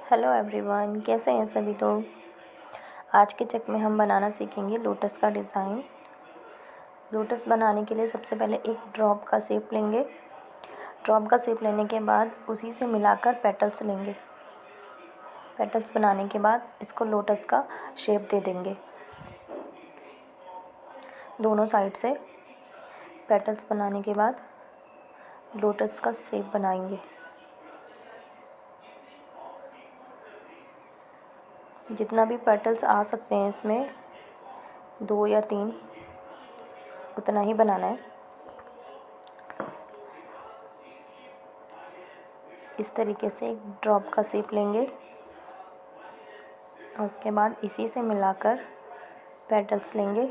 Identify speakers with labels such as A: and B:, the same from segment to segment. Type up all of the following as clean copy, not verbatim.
A: Hello everyone, कैसे हैं सभी लोग। आज के चेक में हम बनाना सीखेंगे लोटस का डिज़ाइन। लोटस बनाने के लिए सबसे पहले एक ड्रॉप का शेप लेंगे। ड्रॉप का शेप लेने के बाद उसी से मिलाकर पेटल्स लेंगे। पेटल्स बनाने के बाद इसको लोटस का शेप दे देंगे। दोनों साइड से पेटल्स बनाने के बाद लोटस का शेप बनाएंगे। जितना भी पेटल्स आ सकते हैं इसमें 2 या 3 उतना ही बनाना है। इस तरीके से एक ड्रॉप का शेप लेंगे और उसके बाद इसी से मिलाकर पेटल्स लेंगे।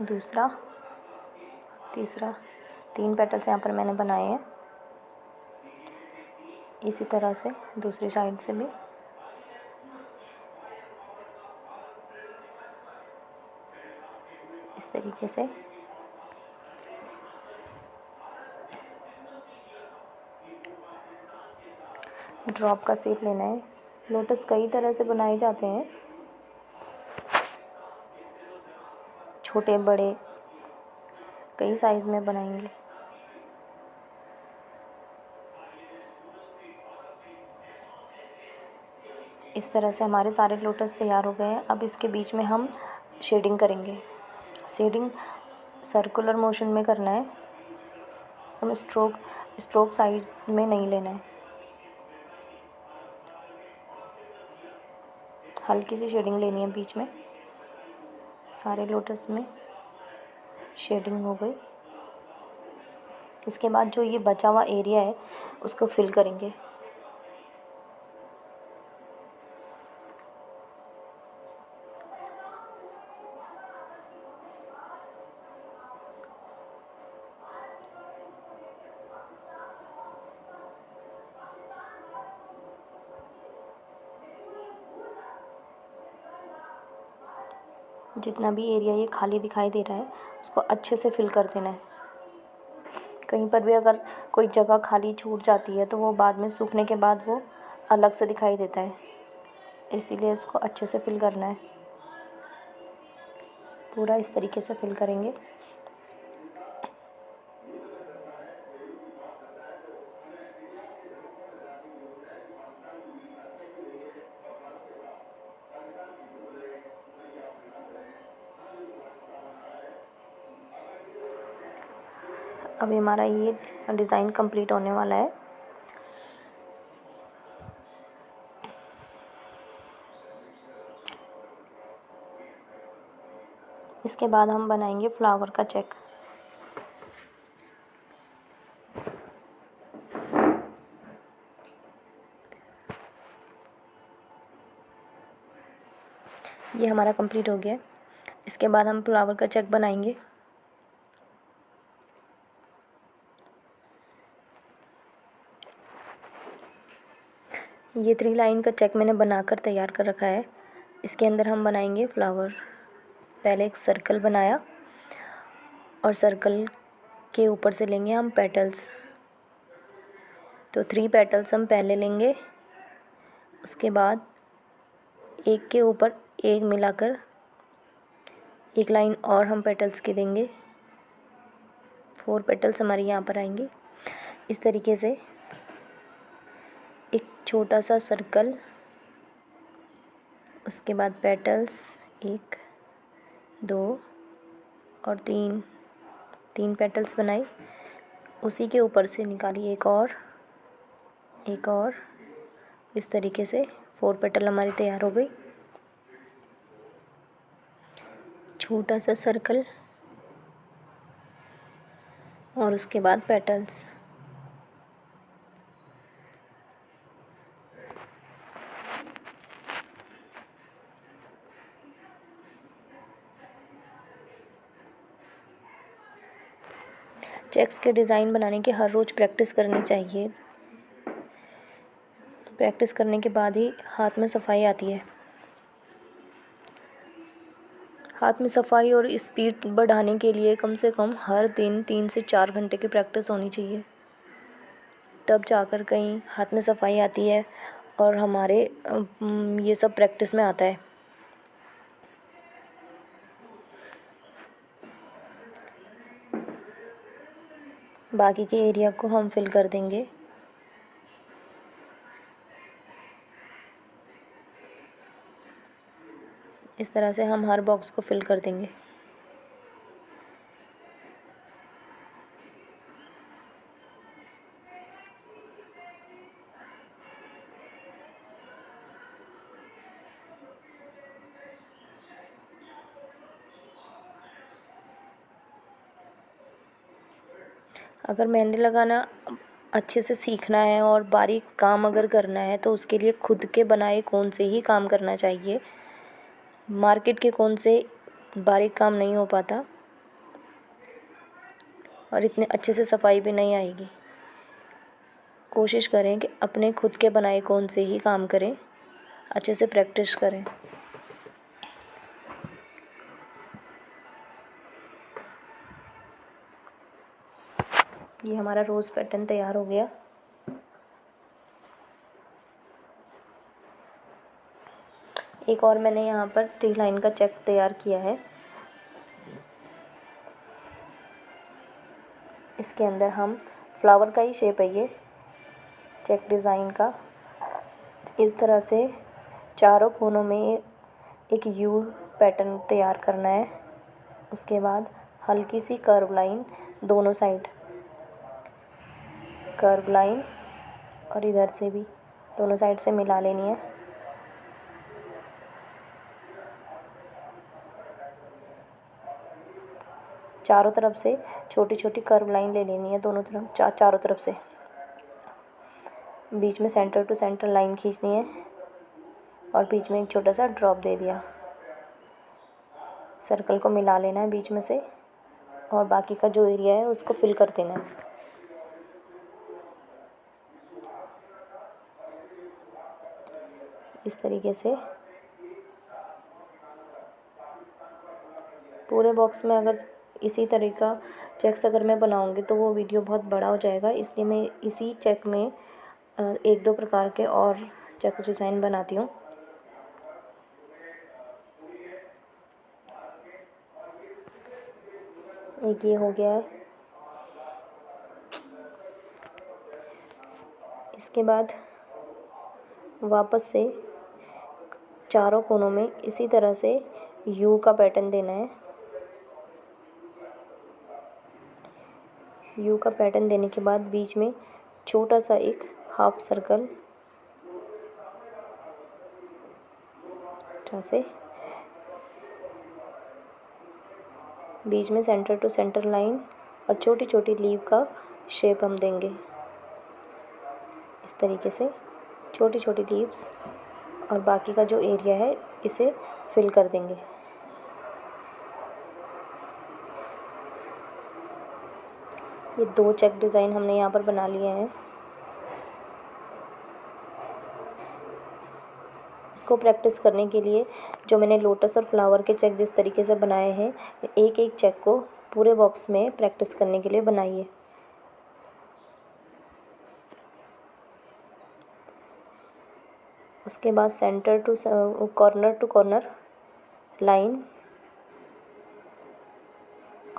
A: दूसरा, तीसरा, 3 पेटल्स यहाँ पर मैंने बनाए हैं। इसी तरह से दूसरी साइड से भी इस तरीके से ड्रॉप का शेप लेना है। लोटस कई तरह से बनाए जाते हैं, छोटे बड़े कई साइज़ में बनाएंगे। इस तरह से हमारे सारे लोटस तैयार हो गए हैं। अब इसके बीच में हम शेडिंग करेंगे। शेडिंग सर्कुलर मोशन में करना है, हम स्ट्रोक साइज में नहीं लेना है। हल्की सी शेडिंग लेनी है बीच में। सारे लोटस में शेडिंग हो गई। इसके बाद जो ये बचा हुआ एरिया है उसको फिल करेंगे। जितना भी एरिया ये खाली दिखाई दे रहा है उसको अच्छे से फिल कर देना है। कहीं पर भी अगर कोई जगह खाली छूट जाती है तो वो बाद में सूखने के बाद वो अलग से दिखाई देता है, इसीलिए इसको अच्छे से फिल करना है। पूरा इस तरीके से फिल करेंगे। अभी हमारा ये डिज़ाइन कंप्लीट होने वाला है। इसके बाद हम बनाएंगे फ्लावर का चेक। ये हमारा कंप्लीट हो गया। इसके बाद हम फ्लावर का चेक बनाएंगे। ये 3 लाइन का चेक मैंने बनाकर तैयार कर रखा है। इसके अंदर हम बनाएंगे फ्लावर। पहले एक सर्कल बनाया और सर्कल के ऊपर से लेंगे हम पेटल्स। तो 3 पेटल्स हम पहले लेंगे, उसके बाद एक के ऊपर एक मिलाकर एक लाइन और हम पेटल्स की देंगे। 4 पेटल्स हमारे यहाँ पर आएंगे। इस तरीके से एक छोटा सा सर्कल, उसके बाद पेटल्स 1 2 और 3 पेटल्स बनाई। उसी के ऊपर से निकाली एक और इस तरीके से 4 पेटल हमारी तैयार हो गई। छोटा सा सर्कल और उसके बाद पेटल्स। चेक्स के डिज़ाइन बनाने की हर रोज़ प्रैक्टिस करनी चाहिए। प्रैक्टिस करने के बाद ही हाथ में सफाई आती है। हाथ में सफाई और स्पीड बढ़ाने के लिए कम से कम हर दिन 3 से 4 घंटे की प्रैक्टिस होनी चाहिए, तब जाकर कहीं हाथ में सफाई आती है और हमारे ये सब प्रैक्टिस में आता है। बाकी के एरिया को हम फिल कर देंगे। इस तरह से हम हर बॉक्स को फिल कर देंगे। अगर मेहंदी लगाना अच्छे से सीखना है और बारीक काम अगर करना है तो उसके लिए खुद के बनाए कोन से ही काम करना चाहिए। मार्केट के कोन से बारीक काम नहीं हो पाता और इतने अच्छे से सफाई भी नहीं आएगी। कोशिश करें कि अपने खुद के बनाए कोन से ही काम करें, अच्छे से प्रैक्टिस करें। ये हमारा रोज़ पैटर्न तैयार हो गया। एक और मैंने यहाँ पर ट्री लाइन का चेक तैयार किया है। इसके अंदर हम फ्लावर का ही शेप है ये चेक डिज़ाइन का। इस तरह से चारों कोनों में एक यू पैटर्न तैयार करना है। उसके बाद हल्की सी कर्व लाइन दोनों साइड, कर्व लाइन और इधर से भी दोनों साइड से मिला लेनी है। चारों तरफ से छोटी छोटी कर्व लाइन ले लेनी है, दोनों तरफ चारों तरफ से। बीच में सेंटर टू सेंटर लाइन खींचनी है और बीच में एक छोटा सा ड्रॉप दे दिया। सर्कल को मिला लेना है बीच में से और बाकी का जो एरिया है उसको फिल कर देना है। इस तरीके से पूरे बॉक्स में अगर इसी तरह का चेक्स अगर मैं बनाऊंगी तो वो वीडियो बहुत बड़ा हो जाएगा, इसलिए मैं इसी चेक में एक दो प्रकार के और चेक डिज़ाइन बनाती हूँ। एक ये हो गया है। इसके बाद वापस से चारों कोनों में इसी तरह से यू का पैटर्न देना है। यू का पैटर्न देने के बाद बीच में छोटा सा एक हाफ सर्कल से, बीच में सेंटर टू सेंटर लाइन और छोटी छोटी लीव का शेप हम देंगे। इस तरीके से छोटी छोटी लीव्स और बाकी का जो एरिया है इसे फिल कर देंगे। ये दो चेक डिज़ाइन हमने यहाँ पर बना लिए हैं। इसको प्रैक्टिस करने के लिए जो मैंने लोटस और फ्लावर के चेक जिस तरीके से बनाए हैं, एक एक चेक को पूरे बॉक्स में प्रैक्टिस करने के लिए बनाइए। उसके बाद सेंटर टू कॉर्नर लाइन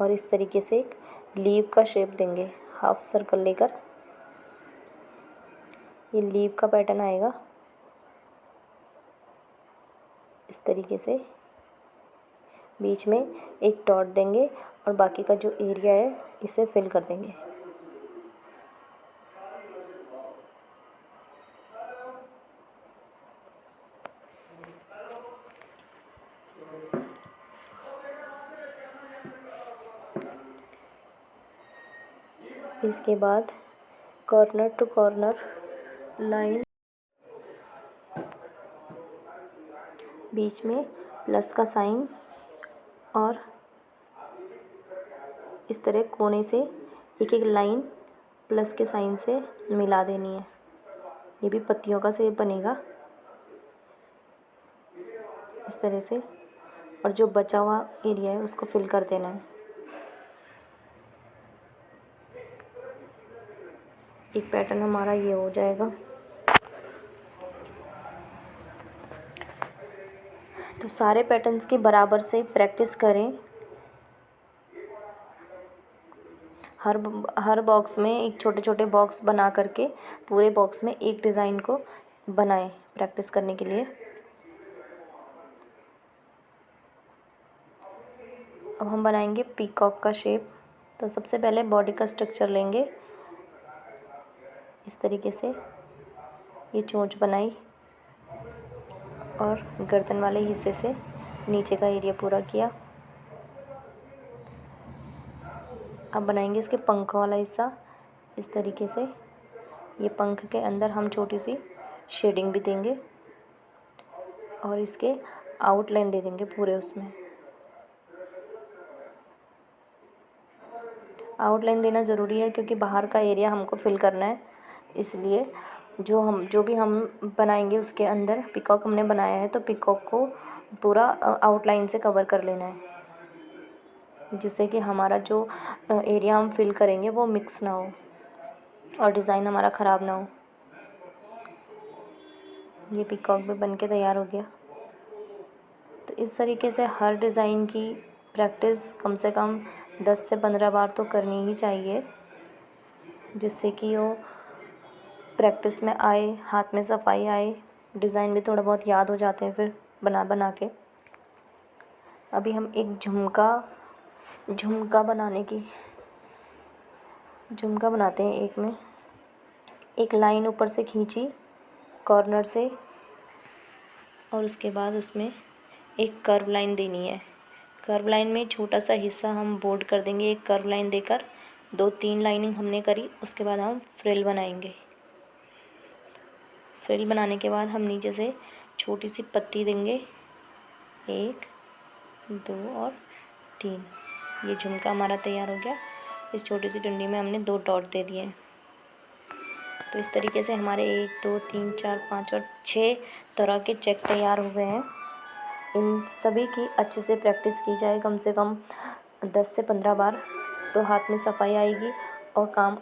A: और इस तरीके से एक लीव का शेप देंगे, हाफ सर्कल लेकर ये लीव का पैटर्न आएगा। इस तरीके से बीच में एक डॉट देंगे और बाकी का जो एरिया है इसे फिल कर देंगे। इसके बाद कॉर्नर टू कॉर्नर लाइन, बीच में प्लस का साइन और इस तरह कोने से एक एक लाइन प्लस के साइन से मिला देनी है। ये भी पत्तियों का शेप बनेगा इस तरह से, और जो बचा हुआ एरिया है उसको फिल कर देना है। एक पैटर्न हमारा ये हो जाएगा। तो सारे पैटर्न्स की बराबर से प्रैक्टिस करें। हर बॉक्स में एक छोटे छोटे बॉक्स बना करके पूरे बॉक्स में एक डिज़ाइन को बनाएं प्रैक्टिस करने के लिए। अब हम बनाएंगे पीकॉक का शेप। तो सबसे पहले बॉडी का स्ट्रक्चर लेंगे, इस तरीके से ये चोंच बनाई और गर्दन वाले हिस्से से नीचे का एरिया पूरा किया। अब बनाएंगे इसके पंख वाला हिस्सा, इस तरीके से ये पंख के अंदर हम छोटी सी शेडिंग भी देंगे और इसके आउटलाइन दे देंगे पूरे। उसमें आउटलाइन देना ज़रूरी है क्योंकि बाहर का एरिया हमको फिल करना है, इसलिए जो भी हम बनाएंगे उसके अंदर पीकॉक हमने बनाया है तो पीकॉक को पूरा आउटलाइन से कवर कर लेना है, जिससे कि हमारा जो एरिया हम फिल करेंगे वो मिक्स ना हो और डिज़ाइन हमारा ख़राब ना हो। ये पीकॉक भी बन के तैयार हो गया। तो इस तरीके से हर डिज़ाइन की प्रैक्टिस कम से कम 10 से 15 बार तो करनी ही चाहिए, जिससे कि वो प्रैक्टिस में आए, हाथ में सफाई आए, डिज़ाइन भी थोड़ा बहुत याद हो जाते हैं फिर बना बना के। अभी हम एक झुमका बनाते हैं। एक में एक लाइन ऊपर से खींची कॉर्नर से और उसके बाद उसमें एक कर्व लाइन देनी है। कर्व लाइन में छोटा सा हिस्सा हम बोल्ड कर देंगे एक कर्व लाइन देकर। 2-3 लाइनिंग हमने करी, उसके बाद हम फ्रिल बनाएंगे। फ्रिल बनाने के बाद हम नीचे से छोटी सी पत्ती देंगे, 1 2 और 3। ये झुमका हमारा तैयार हो गया। इस छोटी सी डंडी में हमने 2 डॉट दे दिए हैं। तो इस तरीके से हमारे 1 2 3 4 5 और 6 तरह के चेक तैयार हो गए हैं। इन सभी की अच्छे से प्रैक्टिस की जाए, कम से कम 10 से 15 बार, तो हाथ में सफाई आएगी और काम